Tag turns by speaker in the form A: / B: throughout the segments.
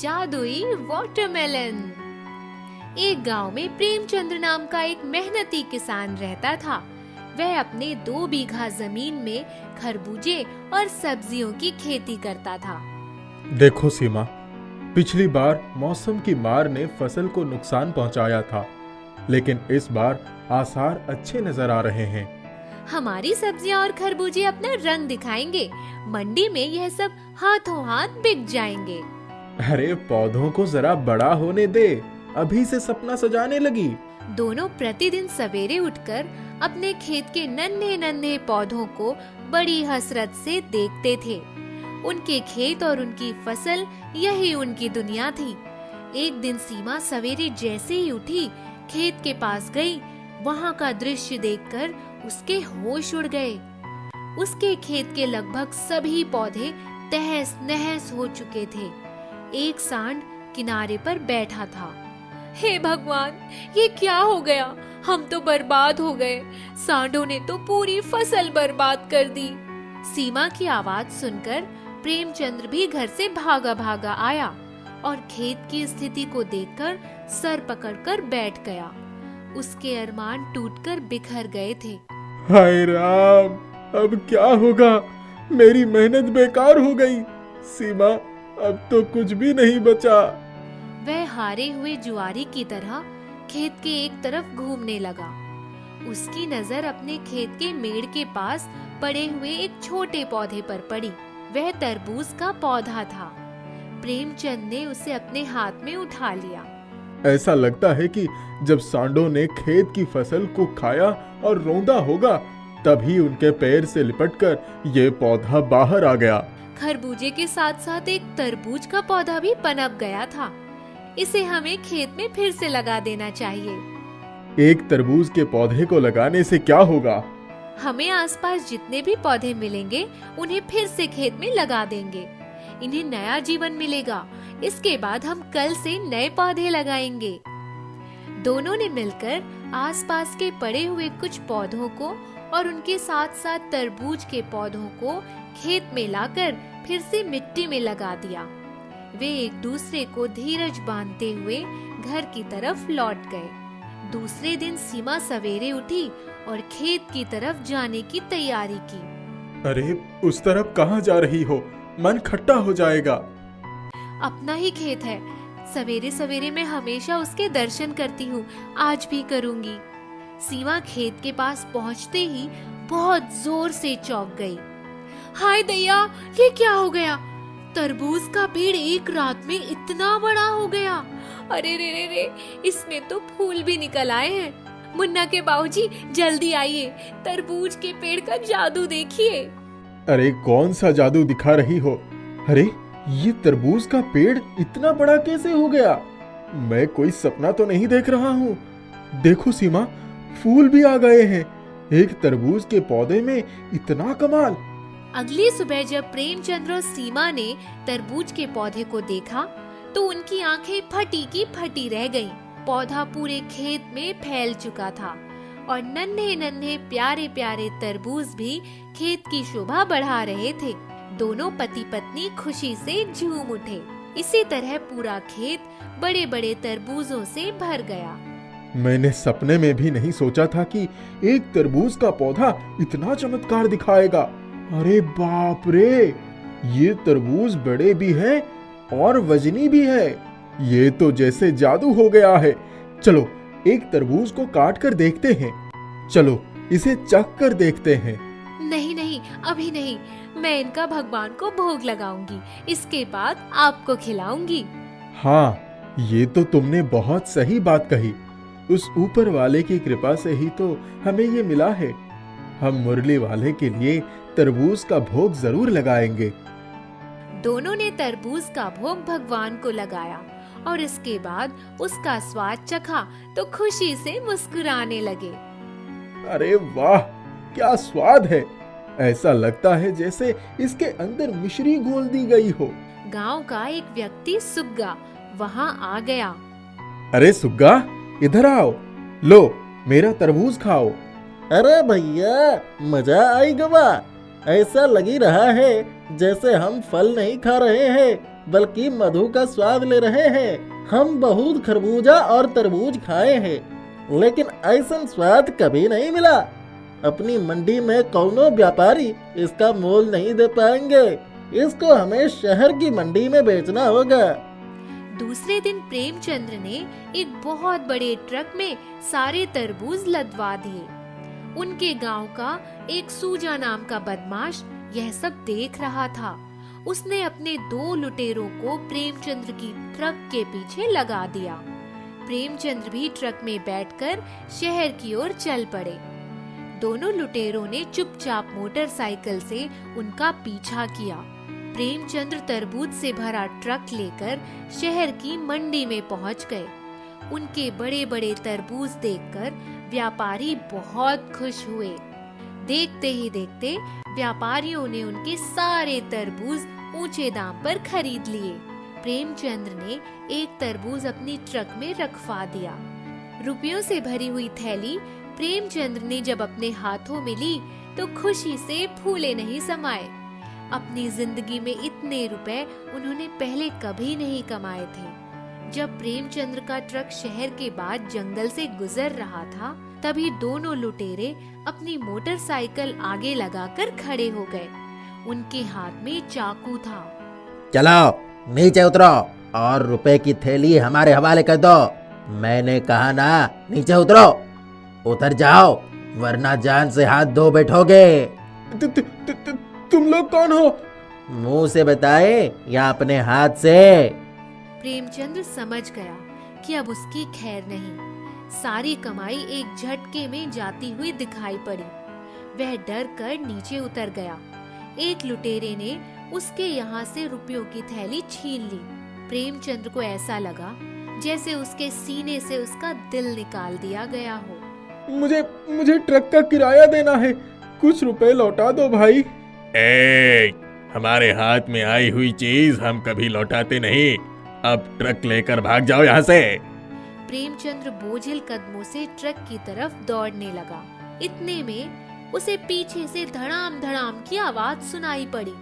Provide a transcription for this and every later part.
A: जादुई वाटरमेलन। एक गांव में प्रेमचंद्र नाम का एक मेहनती किसान रहता था। वह अपने 2 बीघा जमीन में खरबूजे और सब्जियों की खेती करता था।
B: देखो सीमा, पिछली बार मौसम की मार ने फसल को नुकसान पहुंचाया था, लेकिन इस बार आसार अच्छे नजर आ रहे हैं।
A: हमारी सब्जियां और खरबूजे अपना रंग दिखाएंगे। मंडी में यह सब हाथों हाथ बिक जाएंगे।
B: अरे पौधों को जरा बड़ा होने दे, अभी से सपना सजाने लगी।
A: दोनों प्रतिदिन सवेरे उठकर अपने खेत के नन्हे नन्हे पौधों को बड़ी हसरत से देखते थे। उनके खेत और उनकी फसल, यही उनकी दुनिया थी। एक दिन सीमा सवेरे जैसे ही उठी, खेत के पास गई। वहाँ का दृश्य देखकर उसके होश उड़ गए। उसके खेत के लगभग सभी पौधे तहस नहस हो चुके थे। एक सांड किनारे पर बैठा था। हे भगवान, ये क्या हो गया? हम तो बर्बाद हो गए। सांडों ने तो पूरी फसल बर्बाद कर दी। सीमा की आवाज सुनकर प्रेमचंद्र भी घर से भागा भागा आया और खेत की स्थिति को देखकर सर पकड़कर बैठ गया। उसके अरमान टूटकर बिखर गए थे।
B: हाय राम, अब क्या होगा? मेरी मेहनत बेकार हो गई। सीमा, अब तो कुछ भी नहीं बचा।
A: वह हारे हुए जुआरी की तरह खेत के एक तरफ घूमने लगा। उसकी नजर अपने खेत के मेड़ के पास पड़े हुए एक छोटे पौधे पर पड़ी। वह तरबूज का पौधा था। प्रेमचंद ने उसे अपने हाथ में उठा लिया।
B: ऐसा लगता है कि जब सांडों ने खेत की फसल को खाया और रौंदा होगा, तभी उनके पैर से लिपटकर ये पौधा बाहर आ गया।
A: खरबूजे के साथ साथ एक तरबूज का पौधा भी पनप गया था। इसे हमें खेत में फिर से लगा देना चाहिए।
B: एक तरबूज के पौधे को लगाने से क्या होगा?
A: हमें आसपास जितने भी पौधे मिलेंगे, उन्हें फिर से खेत में लगा देंगे। इन्हें नया जीवन मिलेगा। इसके बाद हम कल से नए पौधे लगाएंगे। दोनों ने मिलकर आसपास के पड़े हुए कुछ पौधों को और उनके साथ साथ तरबूज के पौधों को खेत में लाकर फिर से मिट्टी में लगा दिया। वे एक दूसरे को धीरज बांधते हुए घर की तरफ लौट गए। दूसरे दिन सीमा सवेरे उठी और खेत की तरफ जाने की तैयारी की।
B: अरे, उस तरफ कहाँ जा रही हो? मन खट्टा हो जाएगा।
A: अपना ही खेत है। सवेरे सवेरे मैं हमेशा उसके दर्शन करती हूँ, आज भी करूँगी। सीमा खेत के पास पहुँचते ही बहुत जोर से चौंक गई। हाय दैया, ये क्या हो गया? तरबूज का पेड़ एक रात में इतना बड़ा हो गया। अरे रे रे रे, इसमें तो फूल भी निकल आए हैं। मुन्ना के बाबूजी, जल्दी आइए, तरबूज के पेड़ का जादू देखिए।
B: अरे कौन सा जादू दिखा रही हो? अरे, ये तरबूज का पेड़ इतना बड़ा कैसे हो गया? मैं कोई सपना तो नहीं देख रहा हूँ। देखो सीमा, फूल भी आ गए हैं। एक तरबूज के पौधे में इतना कमाल।
A: अगली सुबह जब प्रेमचंद्र और सीमा ने तरबूज के पौधे को देखा, तो उनकी आंखें फटी की फटी रह गईं। पौधा पूरे खेत में फैल चुका था और नन्हे नन्हे प्यारे प्यारे तरबूज भी खेत की शोभा बढ़ा रहे थे। दोनों पति पत्नी खुशी से झूम उठे। इसी तरह पूरा खेत बड़े बड़े तरबूजों से भर गया।
B: मैंने सपने में भी नहीं सोचा था कि एक तरबूज का पौधा इतना चमत्कार दिखाएगा। अरे बाप रे, ये तरबूज बड़े भी हैं और वजनी भी है। ये तो जैसे जादू हो गया है। चलो, एक तरबूज को काट कर देखते हैं। चलो, इसे चख कर देखते हैं।
A: नहीं नहीं, अभी नहीं। मैं इनका भगवान को भोग लगाऊंगी, इसके बाद आपको खिलाऊंगी।
B: हाँ, ये तो तुमने बहुत सही बात कही। उस ऊपर वाले की कृपा से ही तो हमें ये मिला है। हम मुरली वाले के लिए तरबूज का भोग जरूर लगाएंगे।
A: दोनों ने तरबूज का भोग भगवान को लगाया और इसके बाद उसका स्वाद चखा तो खुशी से मुस्कुराने लगे।
B: अरे वाह, क्या स्वाद है! ऐसा लगता है जैसे इसके अंदर मिश्री घोल दी गई हो।
A: गांव का एक व्यक्ति सुग्गा वहां आ गया।
B: अरे सुग्गा, इधर आओ। लो, मेरा तरबूज खाओ।
C: अरे भैया, मजा आई गवा। ऐसा लगी रहा है जैसे हम फल नहीं खा रहे हैं, बल्कि मधु का स्वाद ले रहे हैं। हम बहुत खरबूजा और तरबूज खाए हैं, लेकिन ऐसा स्वाद कभी नहीं मिला। अपनी मंडी में कौनो व्यापारी इसका मोल नहीं दे पाएंगे। इसको हमें शहर की मंडी में बेचना होगा।
A: दूसरे दिन प्रेमचंद्र ने एक बहुत बड़े ट्रक में सारे तरबूज लदवा दिए। उनके गांव का एक सूजा नाम का बदमाश यह सब देख रहा था। उसने अपने 2 लुटेरों को प्रेमचंद्र की ट्रक के पीछे लगा दिया। प्रेमचंद्र भी ट्रक में बैठकर शहर की ओर चल पड़े। दोनों लुटेरों ने चुपचाप मोटरसाइकिल से उनका पीछा किया। प्रेमचंद्र तरबूज से भरा ट्रक लेकर शहर की मंडी में पहुंच गए। उनके बड़े बड़े तरबूज देखकर व्यापारी बहुत खुश हुए। देखते ही देखते व्यापारियों ने उनके सारे तरबूज ऊंचे दाम पर खरीद लिए। प्रेमचंद्र ने एक तरबूज अपनी ट्रक में रखवा दिया। रुपयों से भरी हुई थैली प्रेमचंद्र ने जब अपने हाथों में ली तो खुशी से फूले नहीं समाये। अपनी जिंदगी में इतने रुपए उन्होंने पहले कभी नहीं कमाए थे। जब प्रेमचंद्र का ट्रक शहर के बाद जंगल से गुजर रहा था, तभी दोनों लुटेरे अपनी मोटरसाइकिल आगे लगाकर खड़े हो गए। उनके हाथ में चाकू था।
C: चलो नीचे उतरो और रुपए की थैली हमारे हवाले कर दो। मैंने कहा ना, नीचे उतरो। उतर जाओ, वरना जान से हाथ धो बैठोगे।
B: तुम लोग कौन हो?
C: मुंह से बताए या अपने हाथ से?
A: प्रेमचंद्र समझ गया कि अब उसकी खैर नहीं। सारी कमाई एक झटके में जाती हुई दिखाई पड़ी। वह डर कर नीचे उतर गया। एक लुटेरे ने उसके यहाँ से रुपयों की थैली छीन ली। प्रेमचंद्र को ऐसा लगा जैसे उसके सीने से उसका दिल निकाल दिया गया हो।
B: मुझे ट्रक का किराया देना है, कुछ रुपए लौटा दो भाई।
D: हमारे हाथ में आई हुई चीज हम कभी लौटाते नहीं। अब ट्रक लेकर भाग जाओ यहाँ से।
A: प्रेमचंद्र बोझिल कदमों से ट्रक की तरफ दौड़ने लगा। इतने में उसे पीछे से धड़ाम धड़ाम की आवाज सुनाई पड़ी।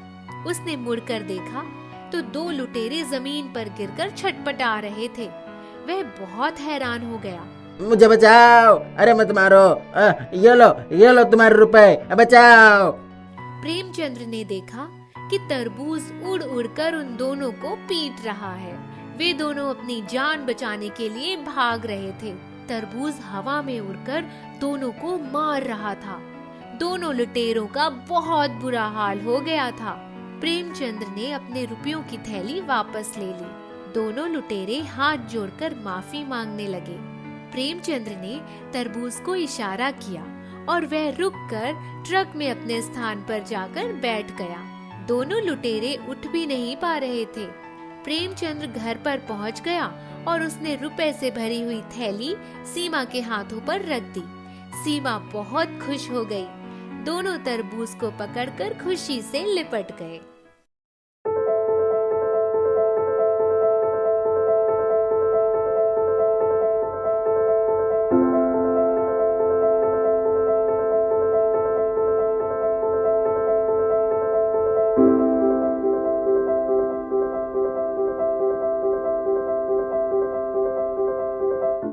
A: उसने मुड़कर देखा तो 2 लुटेरे जमीन पर गिरकर छटपटा रहे थे। वह बहुत हैरान हो गया।
C: मुझे बचाओ, अरे मत मारो। ये लो तुम्हारे रुपए, बचाओ।
A: प्रेमचंद्र ने देखा कि तरबूज उड़ उड़कर उन दोनों को पीट रहा है। वे दोनों अपनी जान बचाने के लिए भाग रहे थे। तरबूज हवा में उड़कर दोनों को मार रहा था। दोनों लुटेरों का बहुत बुरा हाल हो गया था। प्रेमचंद्र ने अपने रुपयों की थैली वापस ले ली। दोनों लुटेरे हाथ जोड़कर माफी मांगने लगे। प्रेमचंद्र ने तरबूज को इशारा किया और वह रुककर ट्रक में अपने स्थान पर जाकर बैठ गया। दोनों लुटेरे उठ भी नहीं पा रहे थे। प्रेमचंद्र घर पर पहुंच गया और उसने रुपए से भरी हुई थैली सीमा के हाथों पर रख दी। सीमा बहुत खुश हो गई। दोनों तरबूज को पकड़कर खुशी से लिपट गए।